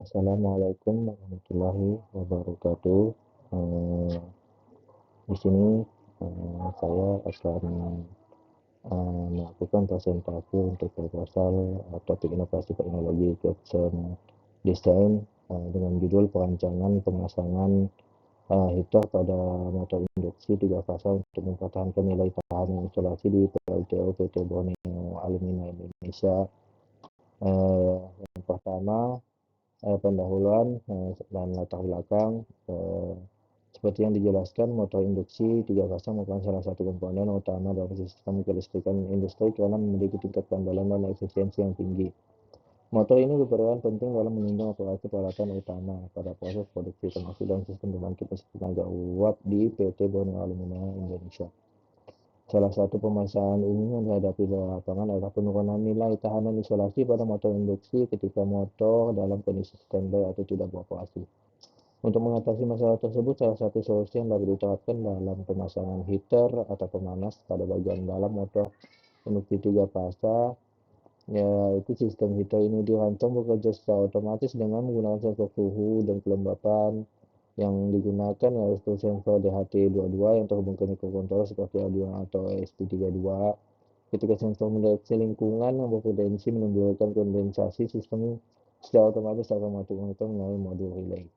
Assalamualaikum warahmatullahi wabarakatuh. Eh, di sini saya akan melakukan presentasi untuk proposal topik inovasi teknologi caption desain dengan judul perancangan pemasangan heater pada motor induksi 3 fase untuk mempertahankan nilai tahan isolasi di PLTU PT Borneo Alumina Indonesia. Yang pertama, pendahuluan dan latar belakang. Seperti yang dijelaskan, motor induksi 3 fase merupakan salah satu komponen utama dari sistem kelistrikan industri karena memiliki tingkat keandalan dan efisiensi yang tinggi. Motor ini berperan penting dalam menunjang operasi peralatan utama pada proses produksi, termasuk dalam sistem pembangkit listrik tenaga uap di PT Borneo Alumina Indonesia. Salah satu permasalahan umum yang dihadapi di lapangan adalah penurunan nilai tahanan isolasi pada motor induksi ketika motor dalam kondisi standby atau tidak beroperasi. Untuk mengatasi masalah tersebut, salah satu solusi yang dapat diterapkan dalam pemasangan heater atau pemanas pada bagian dalam motor induksi 3 fase, yaitu sistem heater ini dirancang bekerja secara otomatis dengan menggunakan sensor suhu dan kelembapan. Yang digunakan yaitu sensor DHT22 yang terhubung ke mikrokontroler seperti Arduino atau ESP32. Ketika sensor mendeteksi lingkungan yang berpotensi menimbulkan kondensasi, sistem secara otomatis akan mematikan motor melalui modul relay.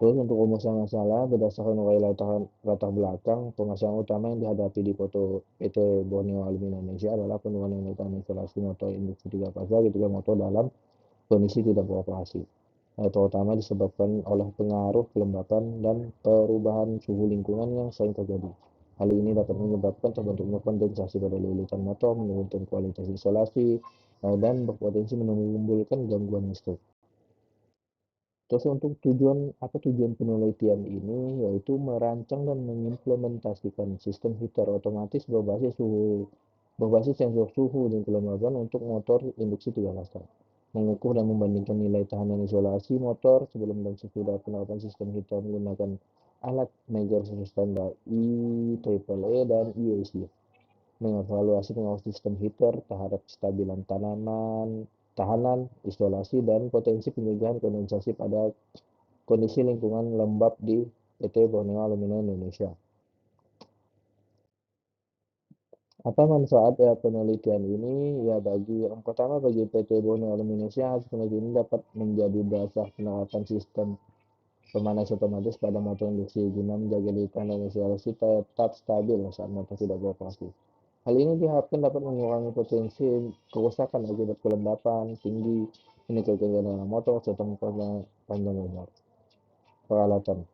Terus untuk rumusan masalah, berdasarkan uraian latar belakang, permasalahan utama yang dihadapi di PT Borneo Alumina Indonesia adalah penurunan nilai tahan isolasi motor induksi 3 fase ketika motor dalam kondisi tidak beroperasi, terutama disebabkan oleh pengaruh kelembapan dan perubahan suhu lingkungan yang sering terjadi. Hal ini dapat menyebabkan terbentuknya kondensasi pada lilitan motor, menurunkan kualitas isolasi, dan berpotensi menimbulkan gangguan listrik. Terus untuk tujuan penelitian ini yaitu merancang dan mengimplementasikan sistem heater otomatis berbasis sensor suhu dan kelembaban untuk motor induksi 3 fase, mengukur dan membandingkan nilai tahanan isolasi motor sebelum dan sesudah penerapan sistem heater menggunakan alat measure standar IEEE dan IEC, mengevaluasi pengaruh sistem heater terhadap kestabilan tahanan, isolasi, dan potensi pencegahan kondensasi pada kondisi lingkungan lembab di PT Borneo Alumina Indonesia. Apa manfaat penelitian ini? Ya, yang pertama bagi PT Borneo Alumina Indonesia, hasil penelitian ini dapat menjadi dasar penerapan sistem pemanas otomatis pada motor induksi guna menjaga daya tahan dan isolasi tetap stabil saat motor tidak beroperasi. Hal ini diharapkan dapat mengurangi potensi kerusakan akibat kelembapan tinggi, meningkatkan kenyamanan motor, serta memperpanjang umur peralatan.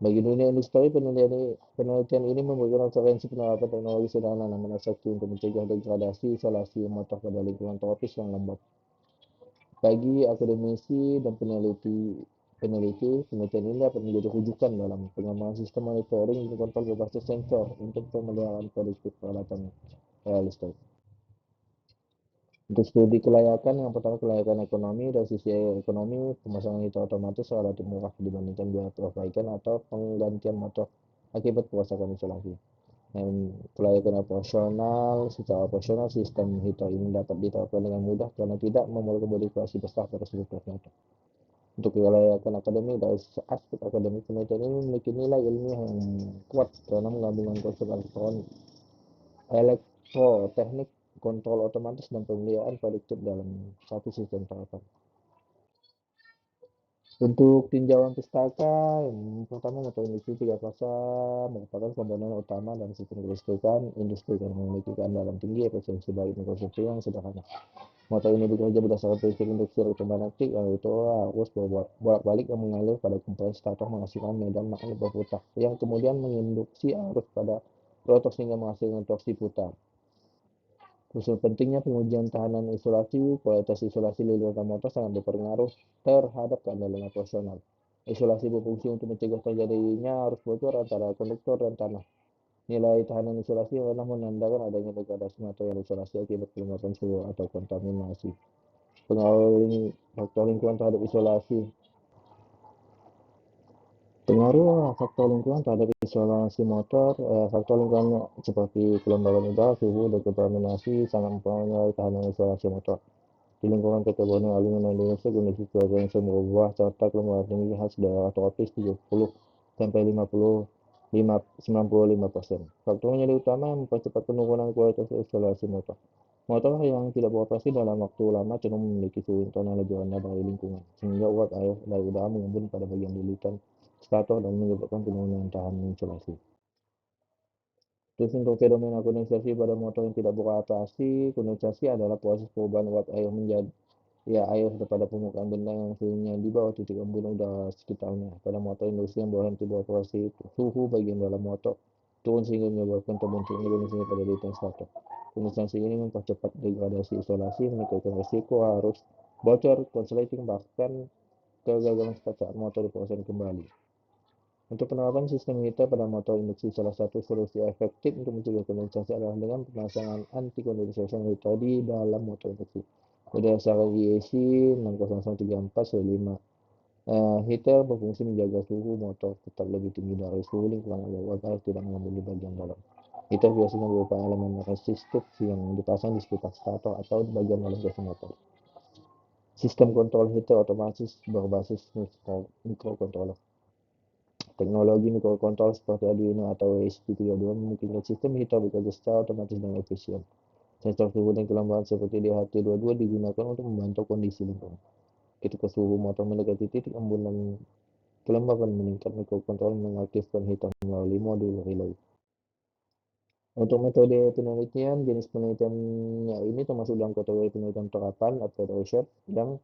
Bagi dunia industri, penelitian ini memberikan referensi penerapan teknologi sederhana namun efektif untuk mencegah degradasi isolasi motor pada lingkungan tropis yang lembab. Bagi akademisi dan peneliti, penelitian ini dapat menjadi rujukan dalam pengembangan sistem monitoring dan kontrol berbasis sensor untuk pemeliharaan produktif peralatan listrik. Untuk studi kelayakan, yang pertama kelayakan ekonomi. Dari sisi ekonomi, pemasangan heater otomatis relatif murah dibandingkan biaya perbaikan atau penggantian motor akibat kerusakan isolasi. Dan kelayakan operasional, secara operasional sistem heater ini dapat diterapkan dengan mudah karena tidak memerlukan modifikasi besar pada struktur motor. Untuk kelayakan akademik, dari aspek akademik, penelitian ini memiliki nilai ilmiah yang kuat karena menggabungkan konsep elektroteknik, kontrol otomatis, dan pemeliharaan prediktif dalam satu sistem terapan. Untuk tinjauan pustaka, yang pertama motor industri 3 fase merupakan komponen utama dalam sistem kelistrikan industri yang memiliki keandalan tinggi, efisiensi baik dan konsumsi yang sederhana. Motor ini bekerja berdasarkan prinsip induksi elektromagnetik, yaitu arus bolak-balik yang mengalir pada komponen stator menghasilkan medan magnet berputar, yang kemudian menginduksi arus pada rotor sehingga menghasilkan torsi putar. Unsur pentingnya pengujian tahanan isolasi. Kualitas isolasi lilitan motor sangat berpengaruh terhadap keandalan operasional. Isolasi berfungsi untuk mencegah terjadinya arus bocor antara konduktor dan tanah. Nilai tahanan isolasi rendah menandakan adanya degradasi material isolasi akibat kelembapan suhu atau kontaminasi. Pengaruh faktor lingkungan terhadap isolasi. Pengaruh faktor lingkungan terhadap isolasi motor. Faktor lingkungan seperti kelembaban udara, suhu, dan kontaminasi sangat mempengaruhi tahanan isolasi motor. Di lingkungan PT Borneo Aluminum Indonesia, kondisi cuaca yang sering berubah serta kelembapan tinggi khas daerah tropis 70 sampai 95% Faktor menjadi utama yang mempercepat penurunan kualitas isolasi motor. Motor yang tidak beroperasi dalam waktu lama cenderung memiliki suhu internal lebih rendah dari lingkungan, sehingga uap air dari udara mengembun pada bagian lilitan stator dan menyebabkan penurunan tahan isolasi. Terus untuk fenomena kondensasi pada motor yang tidak beroperasi, kondensasi adalah proses perubahan uap air menjadi air pada permukaan benda yang suhunya di bawah titik embun udara sekitarnya. Pada motor industri yang berhenti beroperasi, suhu bagian dalam motor turun sehingga menyebabkan terbentuknya kondensasi pada lilitan stator. Kondensasi ini mempercepat degradasi isolasi, meningkatkan risiko harus bocor, konsleting, bahkan kegagalan saat motor diproses kembali. Untuk penerapan sistem heater pada motor induksi, salah satu solusi efektif untuk mencegah kondensasi adalah dengan pemasangan anti condensation heater di dalam motor induksi. Berdasarkan IEC 60034-5, heater berfungsi menjaga suhu motor tetap lebih tinggi dari suhu lingkungan agar uap air tidak mengambil di bagian dalam. Heater biasanya berupa elemen resistif yang dipasang di sekitar stator atau di bagian dalam gasing motor. Sistem kontrol heater otomatis berbasis mikrokontroler. Teknologi mikrokontroler seperti Arduino atau ESP32 memungkinkan sistem heater bekerja secara otomatis dan efisien. Sensor suhu dan kelembapan seperti DHT22 digunakan untuk memantau kondisi lingkungan. Ketika suhu motor mendekati titik embun dan kelembapan meningkat, mikrokontroler mengaktifkan heater melalui modul relay. Untuk metode penelitian, jenis penelitiannya ini termasuk dalam kategori penelitian terapan atau research yang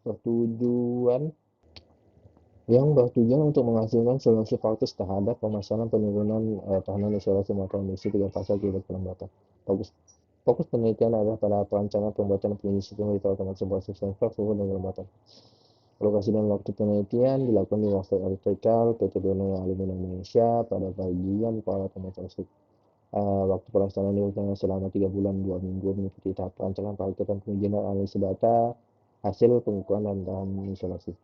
bertujuan untuk menghasilkan solusi praktis terhadap permasalahan penurunan tahanan isolasi motor emisi 3 pasal akibat kelembapan. Fokus penelitian adalah pada perancangan pembuatan penguji sistem heater otomatis berbasis sensor suhu dan kelembapan. Lokasi dan waktu penelitian dilakukan di Workshop Elektrikal PT Borneo Aluminum Indonesia pada bagian peralatan motor listrik. Waktu pelaksanaan dilakukan selama 3 bulan 2 minggu mengikuti tahap perancangan, pengecekan, pengujian dan analisis data hasil pengukuran dan tahan isolasi.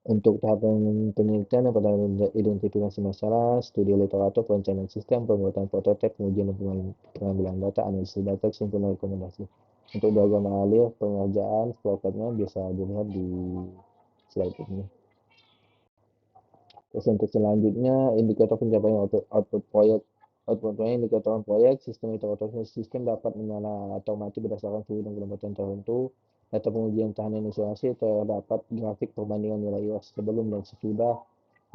Untuk tahapan penelitian pada identifikasi masalah, studi literatur, perencanaan sistem, pembuatan prototipe, pengujian dan pengambilan data, analisis data, kesimpulan rekomendasi. Untuk diagram alir pengerjaan selengkapnya bisa dilihat di slide ini. Terus untuk selanjutnya, indikator pencapaian output proyek. Output proyek, indikator proyek, sistem otomatis sistem dapat menyala atau mati berdasarkan suhu dan kelembapan tertentu. Data pengujian tahanan isolasi terdapat grafik perbandingan nilai IOS sebelum dan sesudah,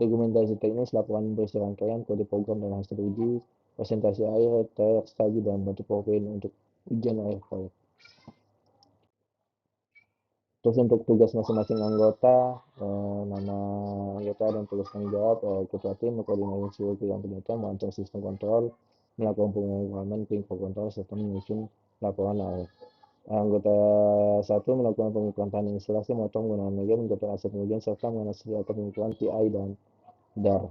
dokumentasi teknis, laporan berisi rangkaian, kode program dan hasil uji, presentasi air, tersaji dalam bentuk PowerPoint untuk ujian akhir proyek. Terus untuk tugas masing-masing anggota, nama anggota dan tugas tanggung jawab, ketua tim mengkoordinasi seluruh kegiatan penelitian, merancang sistem kontrol, melakukan pemrograman info kontrol, serta menyusun laporan akhir. Anggota 1 melakukan pengukuran tahanan instalasi motor menggunakan media, mencatat hasil pengujian, serta menganalisis data pengukuran TI dan DAR.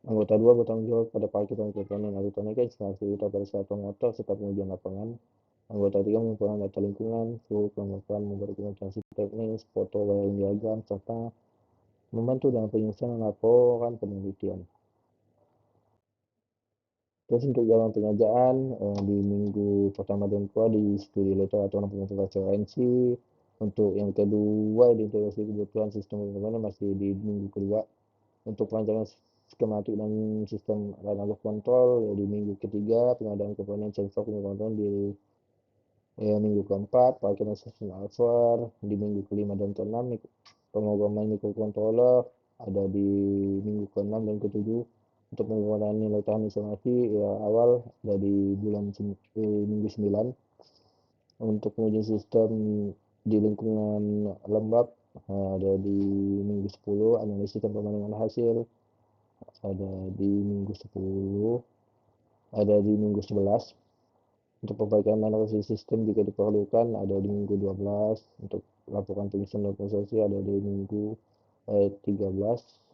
Anggota 2 bertanggung jawab pada perakitan komponen elektronika, instalasi heater pada satu motor, serta pengujian lapangan. Anggota 3 mengumpulkan data lingkungan, suhu, kelembapan, membuat dokumentasi teknis, foto, wiring diagram, serta membantu dalam penyusunan laporan penelitian. Terus untuk jalan pengerjaan, di minggu pertama dan kedua di studi literatur dan penelitian referensi. Untuk yang kedua, identifikasi kebutuhan sistem komponen masih di minggu kedua. Untuk perancangan skematik dan sistem analog kontrol di minggu ketiga, pengadaan komponen sensor kontrol di minggu keempat, perakitan sistem alpha di minggu kelima dan keenam, pemrograman mikrokontroler ada di minggu keenam dan ketujuh. Untuk penggunaan nilai tahan isolasi awal ada di minggu 9. Untuk pengujian sistem di lingkungan lembab ada di minggu 10, analisis dan perbandingan hasil ada di minggu 10, ada di minggu 11. Untuk perbaikan analisis sistem jika diperlukan ada di minggu 12. Untuk laporan penyusunan dokumentasi ada di minggu 13.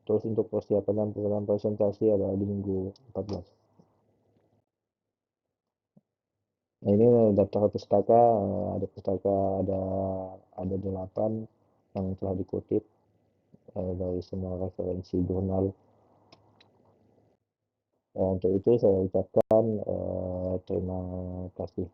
Terus untuk persiapan dan pengenalan presentasi ada di minggu 14. Nah, ini daftar pustaka, ada 8 yang telah dikutip dari semua referensi jurnal. Untuk itu saya ucapkan Terima kasih.